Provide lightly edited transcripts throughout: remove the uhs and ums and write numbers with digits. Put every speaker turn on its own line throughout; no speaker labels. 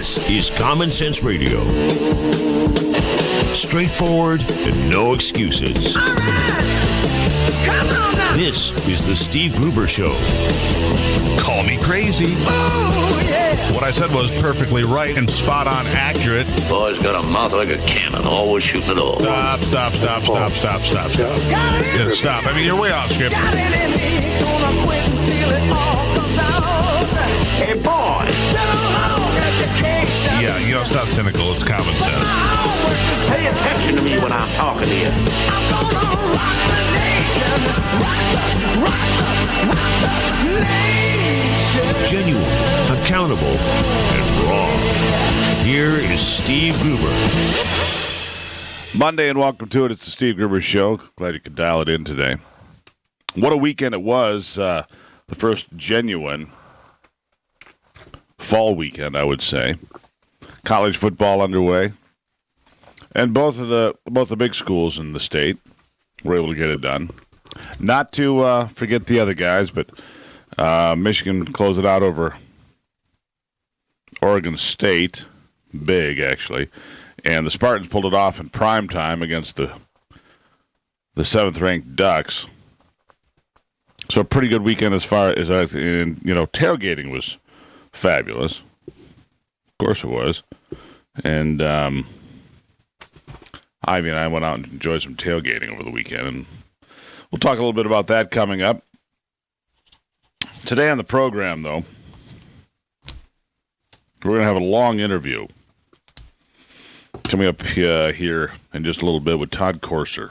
This is Common Sense Radio. Straightforward and no excuses.
All right. Come on now.
This is the Steve Gruber Show.
Call me crazy.
Oh, yeah.
What I said was perfectly right and spot on accurate.
Boy's got a mouth like a cannon, always shooting it all.
Stop.
Got it.
Yeah, stop. I mean, you're way off script.
Got it in me. Gonna quit until it all comes out.
Hey, boy!
Been a long education.
Yeah, it's not cynical. It's common sense.
Pay attention to me when I'm talking to you.
I'm gonna rock the nation. Rock the nation.
Genuine, accountable, and raw. Here is Steve Gruber.
Monday, and welcome to it. It's the Steve Gruber Show. Glad you could dial it in today. What a weekend it was. The first genuine fall weekend, I would say. College football underway. And both the big schools in the state were able to get it done. Not to forget the other guys, but Michigan closed it out over Oregon State. Big, actually. And the Spartans pulled it off in prime time against the 7th-ranked Ducks. So a pretty good weekend as far as, tailgating was fabulous. Of course it was. And Ivy and I went out and enjoyed some tailgating over the weekend. And we'll talk a little bit about that coming up. Today on the program, though, we're going to have a long interview coming up here in just a little bit with Todd Courser.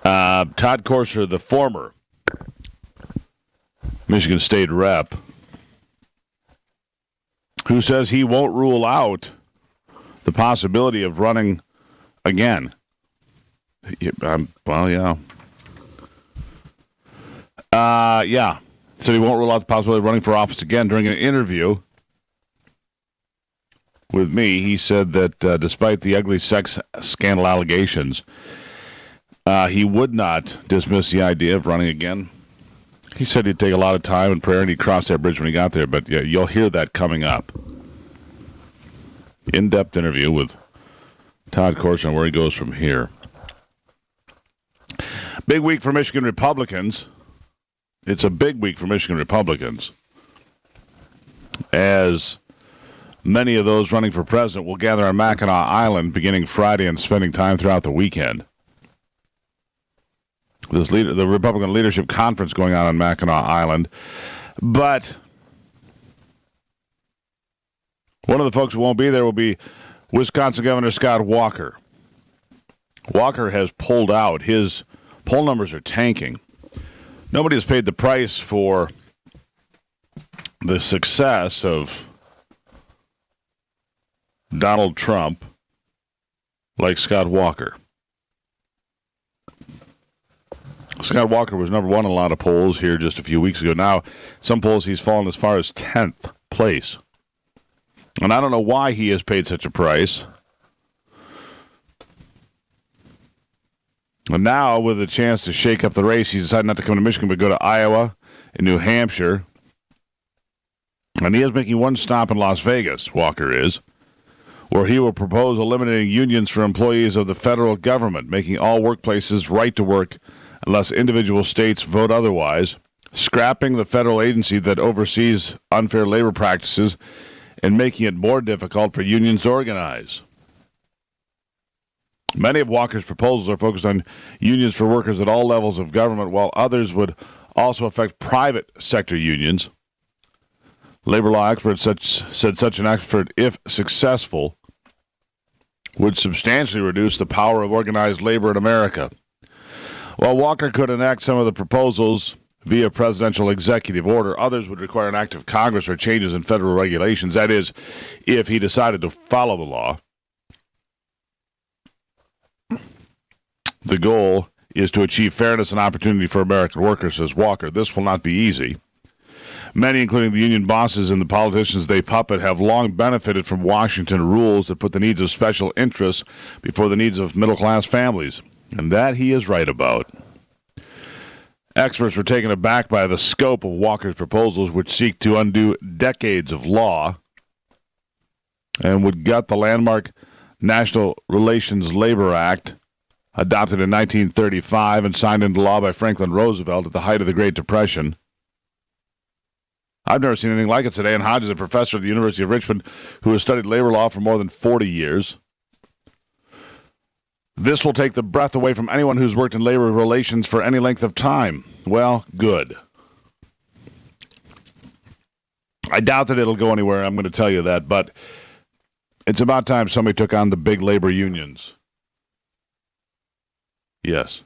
Todd Courser, the former Michigan State rep, who says he won't rule out the possibility of running again. So he won't rule out the possibility of running for office again. During an interview with me, he said that despite the ugly sex scandal allegations, he would not dismiss the idea of running again. He said he'd take a lot of time and prayer, and he'd cross that bridge when he got there. But yeah, you'll hear that coming up. In-depth interview with Todd Courser on where he goes from here. Big week for Michigan Republicans. It's a big week for Michigan Republicans, as many of those running for president will gather on Mackinac Island beginning Friday and spending time throughout the weekend. The Republican leadership conference going on Mackinac Island. But one of the folks who won't be there will be Wisconsin Governor Scott Walker. Walker has pulled out. His poll numbers are tanking. Nobody has paid the price for the success of Donald Trump like Scott Walker. Scott Walker was number one in a lot of polls here just a few weeks ago. Now, some polls he's fallen as far as 10th place. And I don't know why he has paid such a price. And now, with a chance to shake up the race, he decided not to come to Michigan, but go to Iowa and New Hampshire. And he is making one stop in Las Vegas, Walker is, where he will propose eliminating unions for employees of the federal government, making all workplaces right to work unless individual states vote otherwise, scrapping the federal agency that oversees unfair labor practices, and making it more difficult for unions to organize. Many of Walker's proposals are focused on unions for workers at all levels of government, while others would also affect private sector unions. Labor law experts said such an effort, if successful, would substantially reduce the power of organized labor in America. While Walker could enact some of the proposals via presidential executive order, others would require an act of Congress or changes in federal regulations. That is, if he decided to follow the law. The goal is to achieve fairness and opportunity for American workers, says Walker. This will not be easy. Many, including the union bosses and the politicians they puppet, have long benefited from Washington rules that put the needs of special interests before the needs of middle-class families. And that he is right about. Experts were taken aback by the scope of Walker's proposals, which seek to undo decades of law and would gut the landmark National Relations Labor Act, adopted in 1935 and signed into law by Franklin Roosevelt at the height of the Great Depression. I've never seen anything like it today, and Hodge is a professor at the University of Richmond who has studied labor law for more than 40 years. This will take the breath away from anyone who's worked in labor relations for any length of time. Well, good. I doubt that it'll go anywhere, I'm going to tell you that, but it's about time somebody took on the big labor unions. Yes.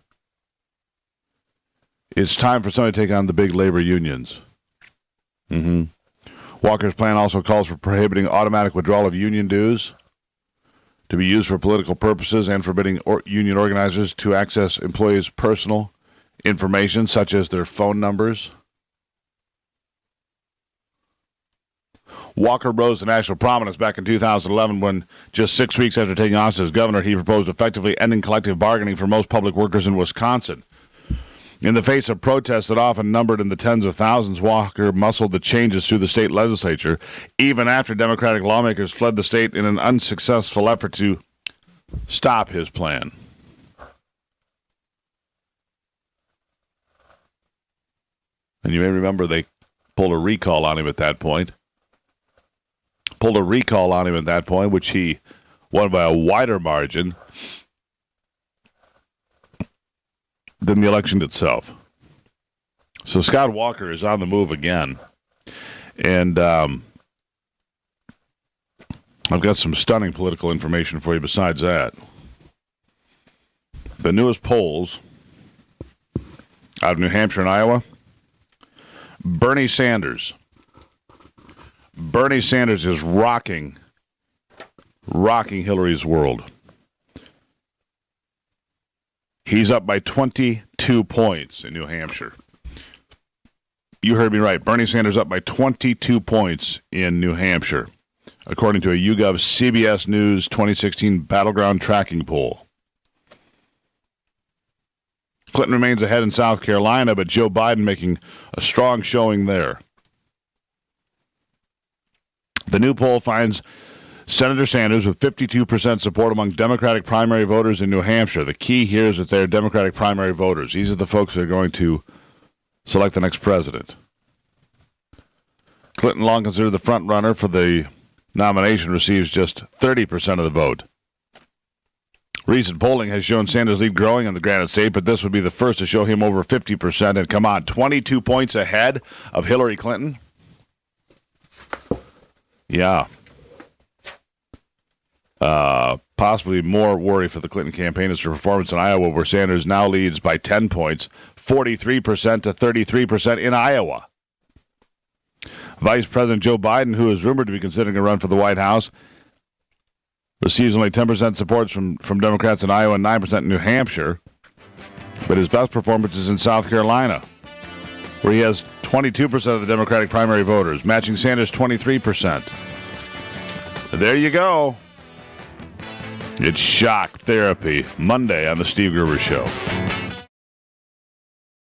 It's time for somebody to take on the big labor unions. Walker's plan also calls for prohibiting automatic withdrawal of union dues to be used for political purposes and forbidding union organizers to access employees' personal information, such as their phone numbers. Walker rose to national prominence back in 2011 when, just 6 weeks after taking office as governor, he proposed effectively ending collective bargaining for most public workers in Wisconsin. In the face of protests that often numbered in the tens of thousands, Walker muscled the changes through the state legislature, even after Democratic lawmakers fled the state in an unsuccessful effort to stop his plan. And you may remember they pulled a recall on him at that point. Which he won by a wider margin than the election itself. So Scott Walker is on the move again. And I've got some stunning political information for you besides that. The newest polls out of New Hampshire and Iowa, Bernie Sanders is rocking Hillary's world. He's up by 22 points in New Hampshire. You heard me right. Bernie Sanders up by 22 points in New Hampshire, according to a YouGov CBS News 2016 Battleground Tracking Poll. Clinton remains ahead in South Carolina, but Joe Biden making a strong showing there. The new poll finds Senator Sanders with 52% support among Democratic primary voters in New Hampshire. The key here is that they're Democratic primary voters. These are the folks that are going to select the next president. Clinton, long considered the front runner for the nomination, receives just 30% of the vote. Recent polling has shown Sanders' lead growing in the Granite State, but this would be the first to show him over 50%. And come on, 22 points ahead of Hillary Clinton? Yeah. Possibly more worry for the Clinton campaign is her performance in Iowa, where Sanders now leads by 10 points, 43% to 33% in Iowa. Vice President Joe Biden, who is rumored to be considering a run for the White House, receives only 10% support from Democrats in Iowa and 9% in New Hampshire. But his best performance is in South Carolina, where he has 22% of the Democratic primary voters, matching Sanders' 23%. There you go. It's Shock Therapy, Monday on The Steve Gruber Show.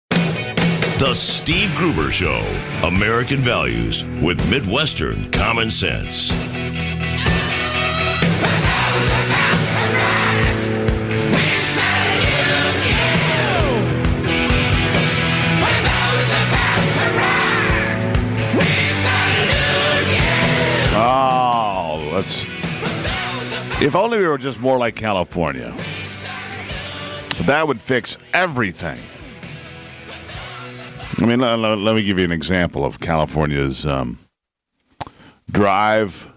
The Steve Gruber Show, American values with Midwestern common sense.
If only we were just more like California. That would fix everything. I mean, let me give you an example of California's drive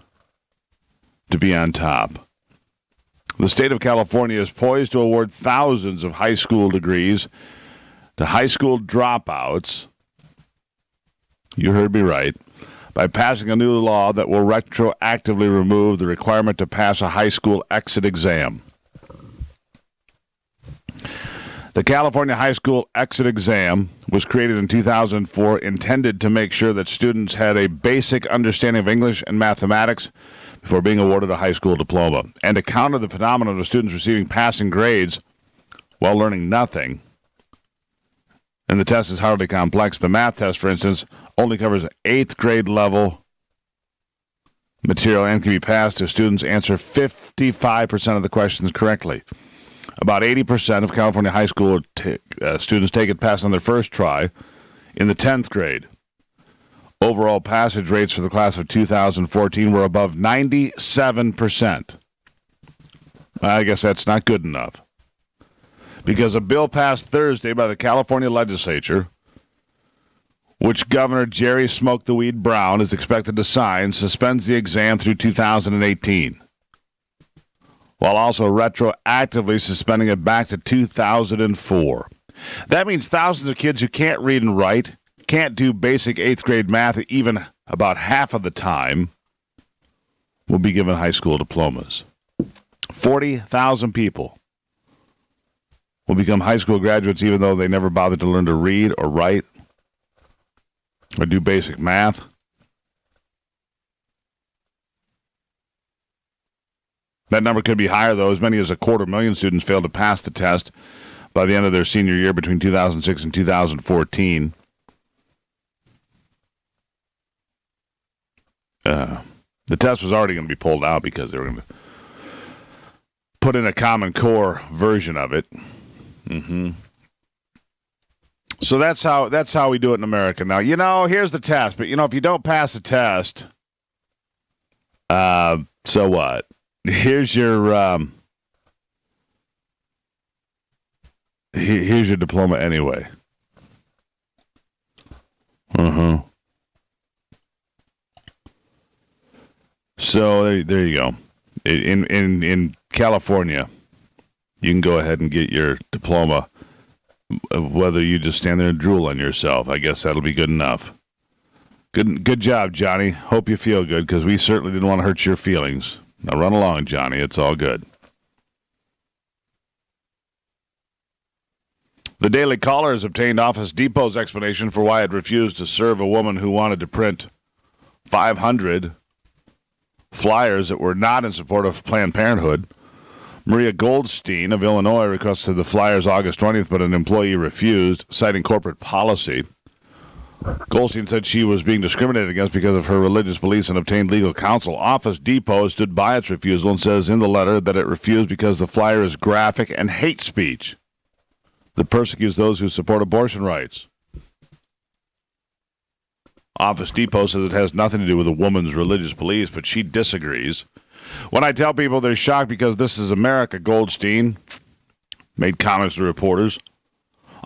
to be on top. The state of California is poised to award thousands of high school degrees to high school dropouts. You heard me right. By passing a new law that will retroactively remove the requirement to pass a high school exit exam. The California High School Exit Exam was created in 2004, intended to make sure that students had a basic understanding of English and mathematics before being awarded a high school diploma, and to counter the phenomenon of students receiving passing grades while learning nothing. and the test is hardly complex. The math test, for instance, only covers 8th grade level material and can be passed if students answer 55% of the questions correctly. About 80% of California high school students take it pass on their first try in the 10th grade. Overall passage rates for the class of 2014 were above 97%. I guess that's not good enough. Because a bill passed Thursday by the California legislature, which Governor Jerry Smoke the Weed Brown is expected to sign, suspends the exam through 2018, while also retroactively suspending it back to 2004. That means thousands of kids who can't read and write, can't do basic 8th grade math even about half of the time, will be given high school diplomas. 40,000 people will become high school graduates even though they never bothered to learn to read or write or do basic math. That number could be higher, though. As many as 250,000 students failed to pass the test by the end of their senior year between 2006 and 2014. The test was already going to be pulled out because they were going to put in a Common Core version of it. So that's how we do it in America now. Here's the test, but if you don't pass the test, so what? Here's your here's your diploma anyway. So there you go. In California, you can go ahead and get your diploma, whether you just stand there and drool on yourself. I guess that'll be good enough. Good job, Johnny. Hope you feel good, because we certainly didn't want to hurt your feelings. Now run along, Johnny. It's all good. The Daily Caller has obtained Office Depot's explanation for why it refused to serve a woman who wanted to print 500 flyers that were not in support of Planned Parenthood. Maria Goldstein of Illinois requested the flyers August 20th, but an employee refused, citing corporate policy. Goldstein said she was being discriminated against because of her religious beliefs and obtained legal counsel. Office Depot stood by its refusal and says in the letter that it refused because the flyer is graphic and hate speech that persecutes those who support abortion rights. Office Depot says it has nothing to do with a woman's religious beliefs, but she disagrees. When I tell people, they're shocked because this is America, Goldstein made comments to reporters.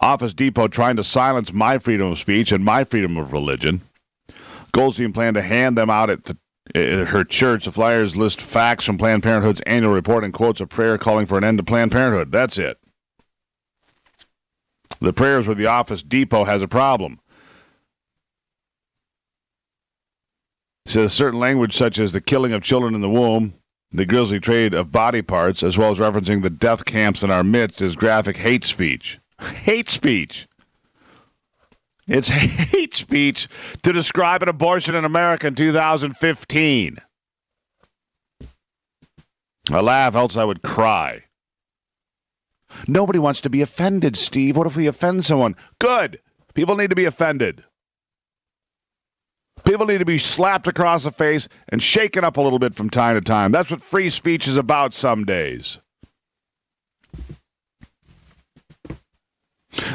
Office Depot trying to silence my freedom of speech and my freedom of religion. Goldstein planned to hand them out at her church. The flyers list facts from Planned Parenthood's annual report and quotes a prayer calling for an end to Planned Parenthood. That's it. The prayers where the Office Depot has a problem. It says certain language such as the killing of children in the womb, the grisly trade of body parts, as well as referencing the death camps in our midst, is graphic hate speech. Hate speech. It's hate speech to describe an abortion in America in 2015. I laugh, else I would cry. Nobody wants to be offended, Steve. What if we offend someone? Good. People need to be offended. People need to be slapped across the face and shaken up a little bit from time to time. That's what free speech is about some days.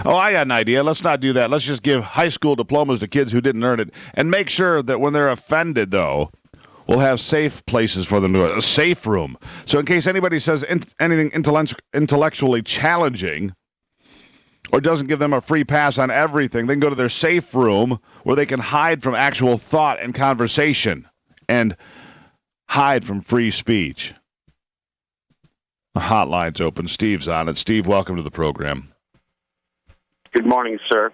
Oh, I got an idea. Let's not do that. Let's just give high school diplomas to kids who didn't earn it. And make sure that when they're offended, though, we'll have safe places for them to go. A safe room. So in case anybody says anything intellectually challenging or doesn't give them a free pass on everything, they can go to their safe room where they can hide from actual thought and conversation and hide from free speech. The hotline's open. Steve's on it. Steve, welcome to the program.
Good morning, sir.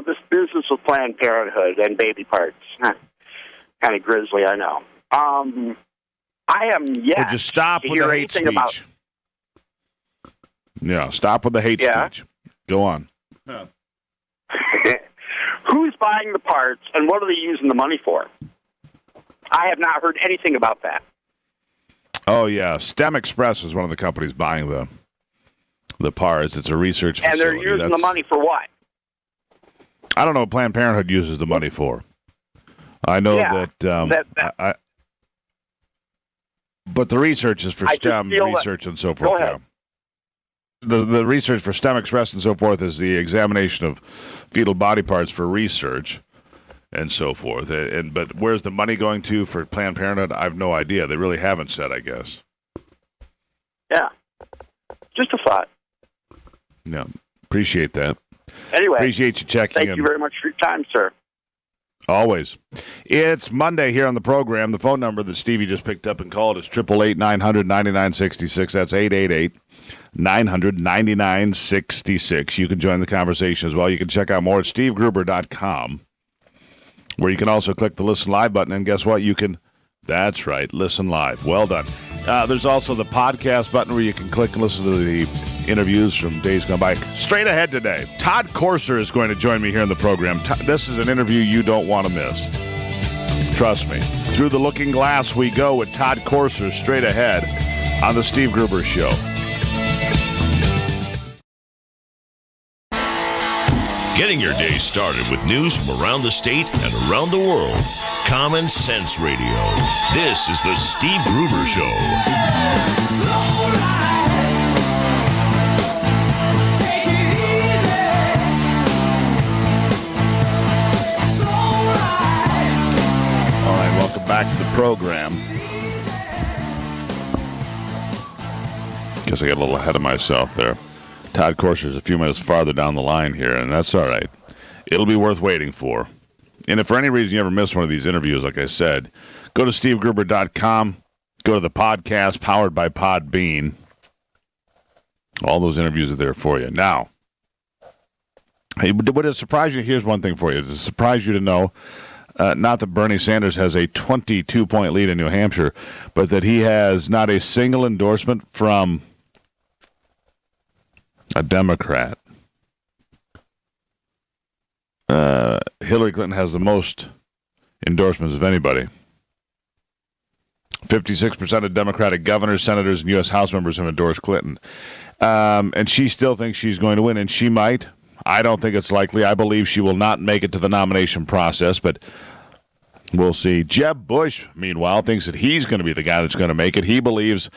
This business with Planned Parenthood and baby parts, kind of grisly, I know. I am yet
just stop
to
with
hear
the hate
anything
speech.
About...
Yeah, stop with the hate speech. Go on.
Yeah. Who's buying the parts, and what are they using the money for? I have not heard anything about that.
Oh, yeah. STEM Express is one of the companies buying the parts. It's a research facility.
And they're using the money for what?
I don't know what Planned Parenthood uses the money for. I know but the research is for STEM research and so forth.
Go ahead.
The research for STEM Express and so forth is the examination of fetal body parts for research and so forth. But where's the money going to for Planned Parenthood? I have no idea. They really haven't said, I guess.
Yeah. Just a thought.
Yeah. Appreciate that.
Anyway.
Appreciate you checking in.
Thank you very much for your time, sir.
Always. It's Monday here on the program. The phone number that Stevie just picked up and called is 888-900-9966. That's 888-900-9966. You can join the conversation as well. You can check out more at stevegruber.com, where you can also click the Listen Live button, and guess what? You can, that's right, listen live. Well done. There's also the podcast button where you can click and listen to the interviews from days gone by. Straight ahead today, Todd Courser is going to join me here in the program. This is an interview you don't want to miss. Trust me. Through the looking glass we go with Todd Courser straight ahead on the Steve Gruber Show.
Getting your day started with news from around the state and around the world. Common Sense Radio. This is the Steve Gruber Show.
All right, welcome back to the program. Guess I got a little ahead of myself there. Todd Courser is a few minutes farther down the line here, and that's all right. It'll be worth waiting for. And if for any reason you ever miss one of these interviews, like I said, go to stevegruber.com, go to the podcast powered by Podbean. All those interviews are there for you. Now, would it surprise you? Here's one thing for you. Does it surprise you to know, not that Bernie Sanders has a 22-point lead in New Hampshire, but that he has not a single endorsement from a Democrat? Hillary Clinton has the most endorsements of anybody. 56% of Democratic governors, senators, and U.S. House members have endorsed Clinton. And she still thinks she's going to win, and she might. I don't think it's likely. I believe she will not make it to the nomination process, but we'll see. Jeb Bush, meanwhile, thinks that he's going to be the guy that's going to make it. He believes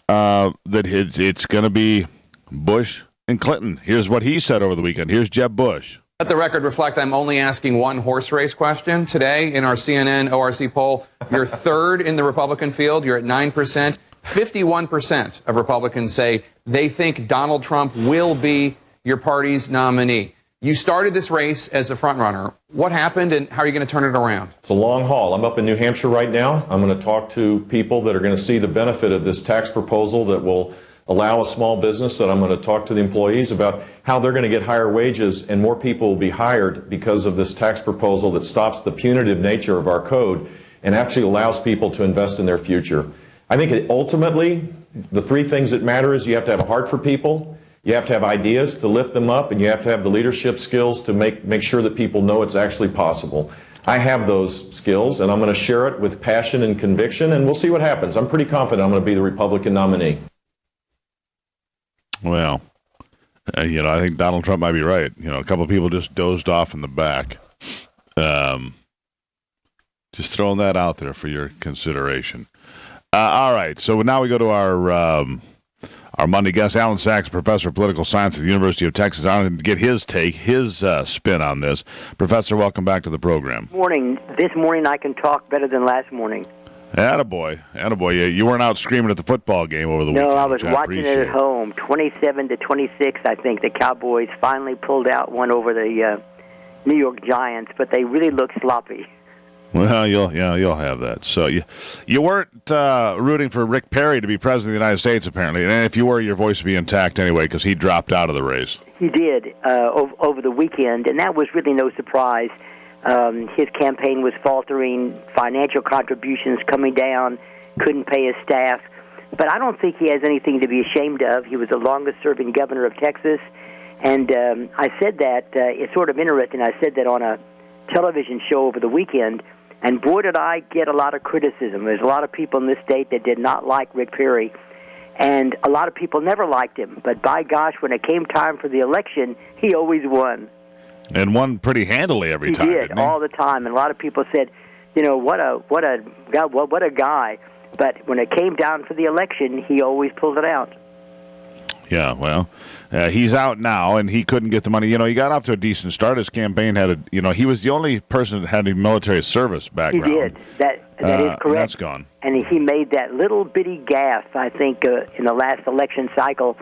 that it's going to be Bush and Clinton. Here's what he said over the weekend. Here's Jeb Bush.
Let the record reflect I'm only asking one horse race question. Today, in our CNN ORC poll, you're third in the Republican field. You're at 9%. 51% of Republicans say they think Donald Trump will be your party's nominee. You started this race as a frontrunner. What happened, and how are you going to turn it around?
It's a long haul. I'm up in New Hampshire right now. I'm going to talk to people that are going to see the benefit of this tax proposal that will allow a small business, that I'm going to talk to the employees about how they're going to get higher wages and more people will be hired because of this tax proposal that stops the punitive nature of our code and actually allows people to invest in their future. I think ultimately, the three things that matter is you have to have a heart for people, you have to have ideas to lift them up, and you have to have the leadership skills to make sure that people know it's actually possible. I have those skills, and I'm going to share it with passion and conviction, and we'll see what happens. I'm pretty confident I'm going to be the Republican nominee.
Well, I think Donald Trump might be right. A couple of people just dozed off in the back. Just throwing that out there for your consideration. All right, so now we go to our Monday guest, Allan Saxe, professor of political science at the University of Texas. I want to get his take, his spin on this. Professor, welcome back to the program.
Morning. This morning I can talk better than last morning.
Attaboy. You weren't out screaming at the football game over the weekend.
No, I was watching it at home. 27-26, I think. The Cowboys finally pulled out one over the New York Giants, but they really looked sloppy.
Well, you'll have that. So you weren't rooting for Rick Perry to be president of the United States, apparently. And if you were, your voice would be intact anyway because he dropped out of the race.
He did over the weekend, and that was really no surprise. His campaign was faltering, financial contributions coming down, couldn't pay his staff. But I don't think he has anything to be ashamed of. He was the longest-serving governor of Texas. And I said that, it's sort of interesting, I said that on a television show over the weekend, and boy, did I get a lot of criticism. There's a lot of people in this state that did not like Rick Perry, and a lot of people never liked him. But by gosh, when it came time for the election, he always won.
And won pretty handily every time.
He did all the time, and a lot of people said, what a guy. But when it came down to the election, he always pulled it out.
Yeah, well, he's out now, and he couldn't get the money. He got off to a decent start. His campaign had he was the only person that had a military service background.
He did. That is correct.
That's gone.
And he made that little bitty gaffe, I think, in the last election cycle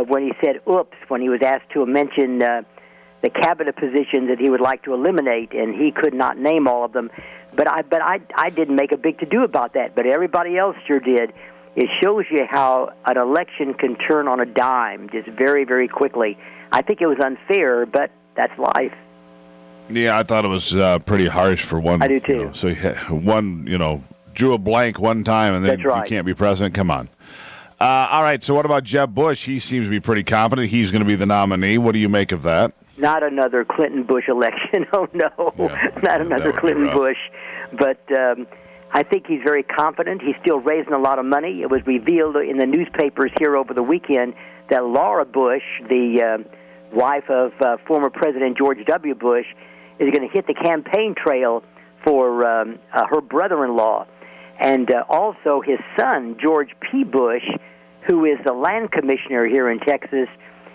when he said, oops, when he was asked to mention the cabinet positions that he would like to eliminate, and he could not name all of them. But I didn't make a big to-do about that, but everybody else sure did. It shows you how an election can turn on a dime just very, very quickly. I think it was unfair, but that's life.
Yeah, I thought it was pretty harsh for one.
I do too.
So one, drew a blank one time, and then you can't be president. Come on. All right, so what about Jeb Bush? He seems to be pretty confident he's going to be the nominee. What do you make of that?
Not another Clinton-Bush election. Oh, no.
Yeah,
not another Clinton-Bush. But I think he's very confident. He's still raising a lot of money. It was revealed in the newspapers here over the weekend that Laura Bush, the wife of former President George W. Bush, is going to hit the campaign trail for her brother-in-law. And also his son, George P. Bush, who is the land commissioner here in Texas,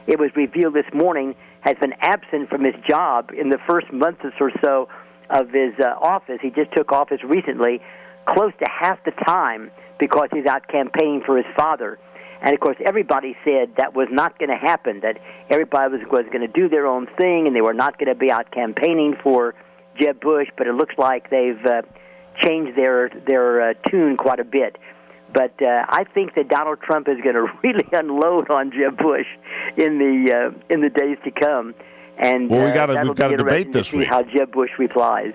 it was revealed this morning, has been absent from his job in the first month or so of his office. He just took office recently, close to half the time, because he's out campaigning for his father. And, of course, everybody said that was not going to happen, that everybody was going to do their own thing and they were not going to be out campaigning for Jeb Bush, but it looks like they've changed their tune quite a bit. But I think that Donald Trump is going to really unload on Jeb Bush in the days to come. And
we've got a debate this week.
See how Jeb Bush replies.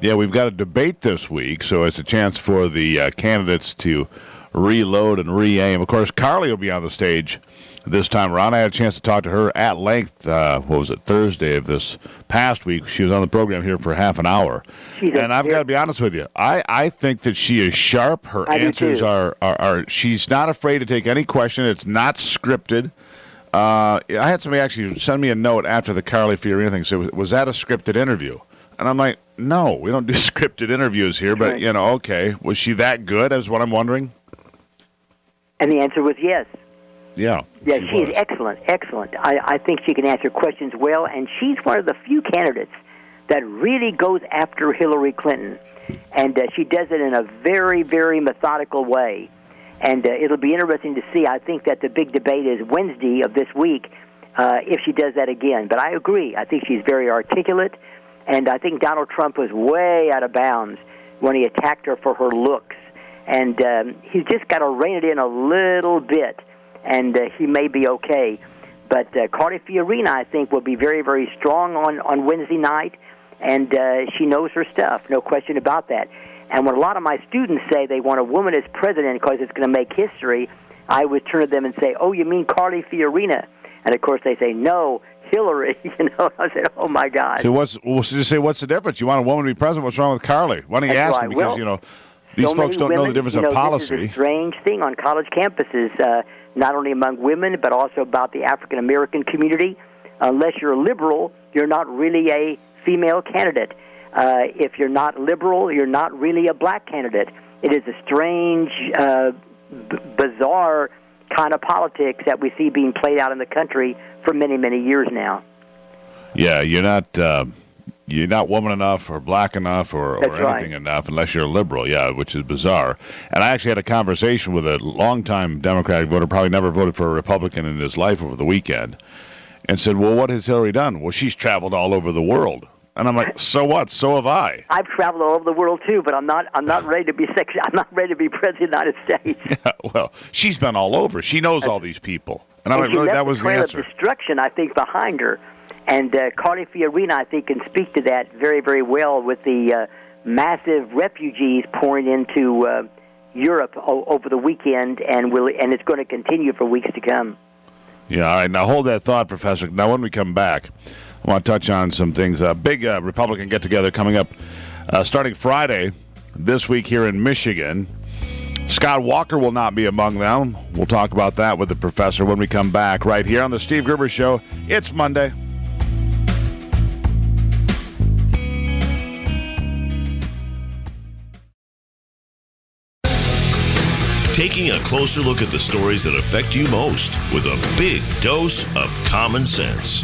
Yeah, we've got a debate this week, so it's a chance for the candidates to reload and re-aim. Of course, Carly will be on the stage this time around. I had a chance to talk to her at length, Thursday of this past week. She was on the program here for half an hour. And I've got to be honest with you. I think that she is sharp. Her answers are she's not afraid to take any question. It's not scripted. I had somebody actually send me a note after the Carly Fiorina thing. So was that a scripted interview? And I'm like, no, we don't do scripted interviews here. But, okay. Was she that good is what I'm wondering?
And the answer was yes.
Yeah.
Yeah, she is excellent. I think she can answer questions well, and she's one of the few candidates that really goes after Hillary Clinton. And she does it in a very, very methodical way. And it'll be interesting to see. I think that the big debate is Wednesday of this week if she does that again. But I agree. I think she's very articulate, and I think Donald Trump was way out of bounds when he attacked her for her looks. And he's just got to rein it in a little bit, and he may be okay. But Carly Fiorina, I think, will be very, very strong on Wednesday night, and she knows her stuff, no question about that. And when a lot of my students say they want a woman as president because it's going to make history, I would turn to them and say, oh, you mean Carly Fiorina? And, of course, they say, no, Hillary. I said, oh, my God.
So what's the difference? You want a woman to be president? What's wrong with Carly? Why don't you ask him? Because, these folks don't know the difference of policy.
This is a strange thing on college campuses, not only among women, but also about the African-American community. Unless you're a liberal, you're not really a female candidate. If you're not liberal, you're not really a black candidate. It is a strange, bizarre kind of politics that we see being played out in the country for many, many years now.
Yeah, you're not woman enough or black enough or anything enough unless you're a liberal, which is bizarre. And I actually had a conversation with a longtime Democratic voter, probably never voted for a Republican in his life over the weekend, and said, well, what has Hillary done? Well, she's traveled all over the world. And I'm like, so what? So have I.
I've traveled all over the world too, but I'm not ready to be I'm not ready to be president of the United States.
Yeah, well, she's been all over. She knows all these people. And I'm like, really, that was the answer.
She left a trail of destruction, I think, behind her. And Carly Fiorina, I think, can speak to that very, very well with the massive refugees pouring into Europe over the weekend, and it's going to continue for weeks to come.
Yeah, all right. Now hold that thought, Professor. Now when we come back, I want to touch on some things. A big Republican get-together coming up starting Friday this week here in Michigan. Scott Walker will not be among them. We'll talk about that with the professor when we come back right here on the Steve Gruber Show. It's Monday.
Taking a closer look at the stories that affect you most with a big dose of common sense.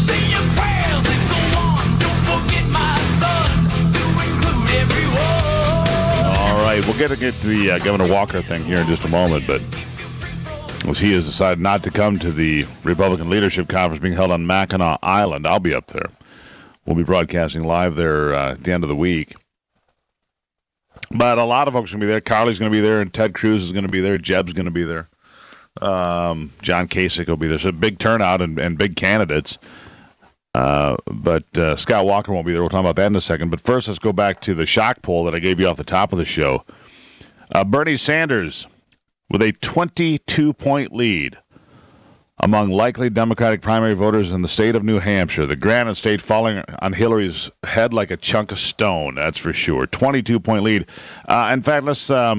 Say your prayers, it's so long. Don't forget, my son, to include everyone.
All right, we'll get to the Governor Walker thing here in just a moment, but as he has decided not to come to the Republican Leadership Conference being held on Mackinac Island, I'll be up there. We'll be broadcasting live there at the end of the week. But a lot of folks are going to be there. Carly's going to be there, and Ted Cruz is going to be there. Jeb's going to be there. John Kasich will be there. So a big turnout and big candidates. But Scott Walker won't be there. We'll talk about that in a second. But first, let's go back to the shock poll that I gave you off the top of the show. Bernie Sanders with a 22-point lead among likely Democratic primary voters in the state of New Hampshire. The Granite State falling on Hillary's head like a chunk of stone, that's for sure. 22-point lead. In fact, let's. I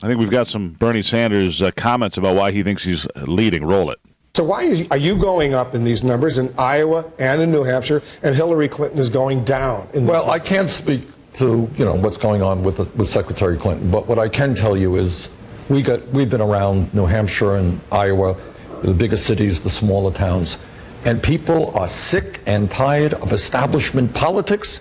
think we've got some Bernie Sanders comments about why he thinks he's leading. Roll it.
So why are you going up in these numbers in Iowa and in New Hampshire, and Hillary Clinton is going down?
Well, I can't speak to what's going on with Secretary Clinton, but what I can tell you is we've been around New Hampshire and Iowa, the bigger cities, the smaller towns, and people are sick and tired of establishment politics.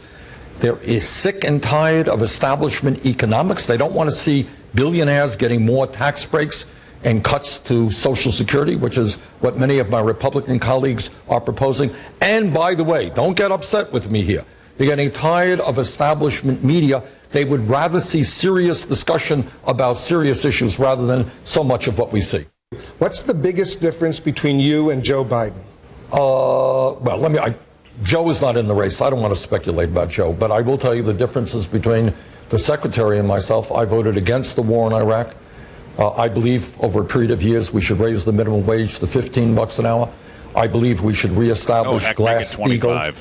They're sick and tired of establishment economics. They don't want to see billionaires getting more tax breaks and cuts to Social Security, which is what many of my Republican colleagues are proposing. And by the way, don't get upset with me here. They're getting tired of establishment media. They would rather see serious discussion about serious issues rather than so much of what we see.
What's the biggest difference between you and Joe Biden?
Joe is not in the race. I don't want to speculate about Joe, but I will tell you the differences between the secretary and myself. I voted against the war in Iraq. I believe over a period of years we should raise the minimum wage to $15 an hour. I believe we should reestablish Glass-Steagall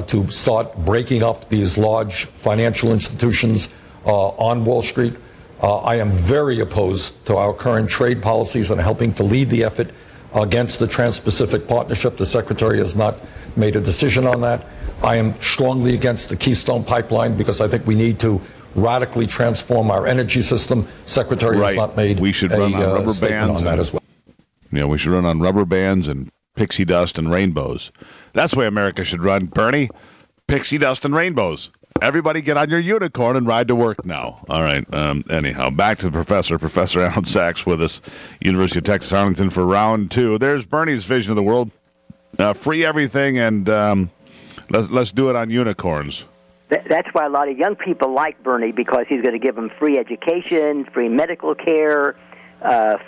to start breaking up these large financial institutions on Wall Street. I am very opposed to our current trade policies and helping to lead the effort against the Trans-Pacific Partnership. The Secretary has not made a decision on that. I am strongly against the Keystone Pipeline because I think we need to radically transform our energy system. Secretary has not made
we should run on rubber
statement
bands
on that as well.
Yeah, we should run on rubber bands and pixie dust and rainbows. That's the way America should run, Bernie. Pixie dust and rainbows. Everybody get on your unicorn and ride to work now. All right. Anyhow, back to the professor. Professor Allan Saxe with us, University of Texas Arlington for round two. There's Bernie's vision of the world. Free everything, and let's do it on unicorns.
That's why a lot of young people like Bernie, because he's going to give them free education, free medical care,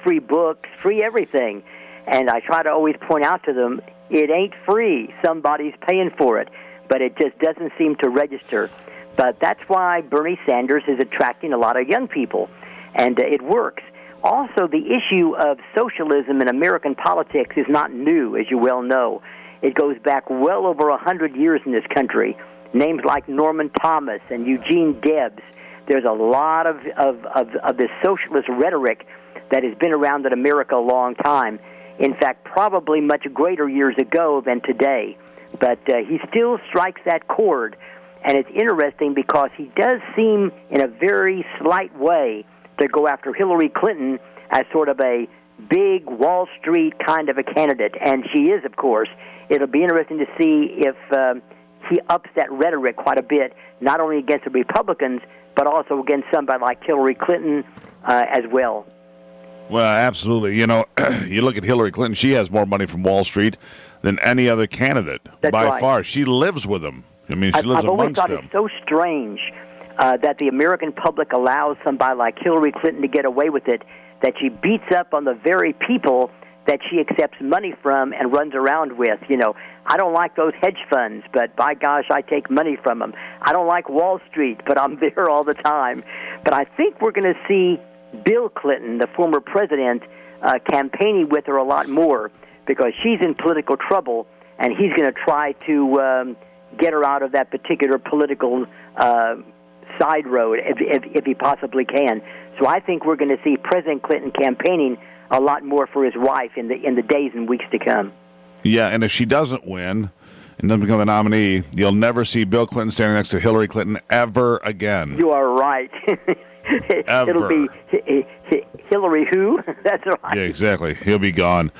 free books, free everything. And I try to always point out to them, it ain't free. Somebody's paying for it. But it just doesn't seem to register. But that's why Bernie Sanders is attracting a lot of young people, and it works. Also, the issue of socialism in American politics is not new, as you well know. It goes back well over 100 years in this country. Names like Norman Thomas and Eugene Debs. There's a lot of this socialist rhetoric that has been around in America a long time. In fact, probably much greater years ago than today. But he still strikes that chord, and it's interesting because he does seem, in a very slight way, to go after Hillary Clinton as sort of a big Wall Street kind of a candidate, and she is, of course. It'll be interesting to see if he ups that rhetoric quite a bit, not only against the Republicans, but also against somebody like Hillary Clinton as well.
Well, absolutely. You know, you look at Hillary Clinton, she has more money from Wall Street than any other candidate.
That's
by
right.
far. She lives with them. I mean, she lives
I've always
amongst
thought
them.
it's so strange that the American public allows somebody like Hillary Clinton to get away with it, that she beats up on the very people that she accepts money from and runs around with. You know, I don't like those hedge funds, but by gosh, I take money from them. I don't like Wall Street, but I'm there all the time. But I think we're going to see Bill Clinton, the former president, campaigning with her a lot more, because she's in political trouble, and he's going to try to get her out of that particular political side road if he possibly can. So I think we're going to see President Clinton campaigning a lot more for his wife in the days and weeks to come.
Yeah, and if she doesn't win and doesn't become the nominee, you'll never see Bill Clinton standing next to Hillary Clinton ever again.
You are right. It'll be Hillary who? That's right.
Yeah, exactly. He'll be gone.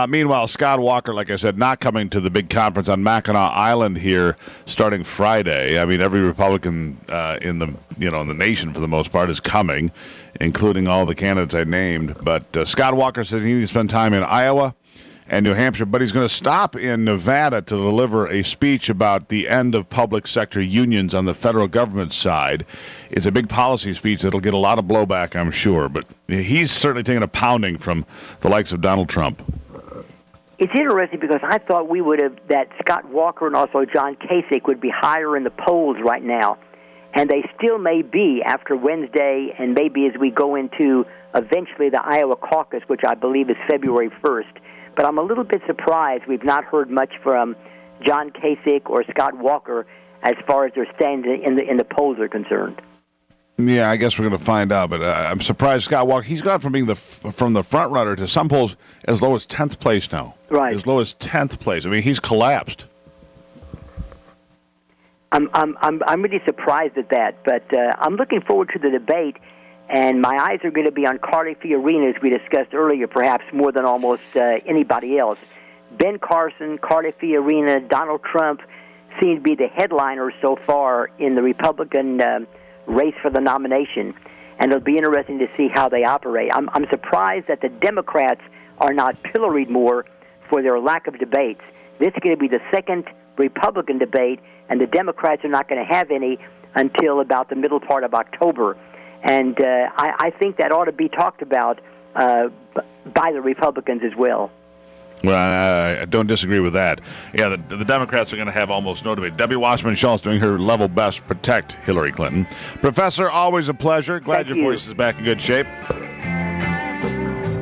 Meanwhile, Scott Walker, like I said, not coming to the big conference on Mackinac Island here starting Friday. I mean, every Republican in the nation for the most part is coming, including all the candidates I named. But Scott Walker said he needs to spend time in Iowa and New Hampshire, but he's going to stop in Nevada to deliver a speech about the end of public sector unions on the federal government side. It's a big policy speech that'll get a lot of blowback, I'm sure, but he's certainly taking a pounding from the likes of Donald Trump.
It's interesting because I thought that Scott Walker and also John Kasich would be higher in the polls right now, and they still may be after Wednesday and maybe as we go into eventually the Iowa caucus, which I believe is February 1st. But I'm a little bit surprised we've not heard much from John Kasich or Scott Walker as far as their stands in the polls are concerned.
Yeah, I guess we're going to find out. But I'm surprised Scott Walker. He's gone from being from the front runner to some polls as low as 10th place now.
Right.
As low as 10th place. I mean, he's collapsed.
I'm really surprised at that. But I'm looking forward to the debate. And my eyes are going to be on Carly Fiorina, as we discussed earlier, perhaps more than almost anybody else. Ben Carson, Carly Fiorina, Donald Trump seem to be the headliners so far in the Republican race for the nomination. And it'll be interesting to see how they operate. I'm surprised that the Democrats are not pilloried more for their lack of debates. This is going to be the second Republican debate, and the Democrats are not going to have any until about the middle part of October. And I think that ought to be talked about by the Republicans as well.
Well, I don't disagree with that. Yeah, the Democrats are going to have almost no debate. Debbie Wasserman-Schultz doing her level best to protect Hillary Clinton. Professor, always a pleasure. Glad your voice is back in good shape.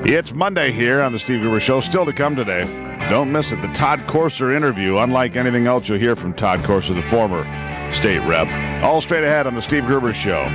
It's Monday here on the Steve Gruber Show. Still to come today. Don't miss it. The Todd Corser interview, unlike anything else you'll hear from Todd Corser, the former state rep. All straight ahead on the Steve Gruber Show.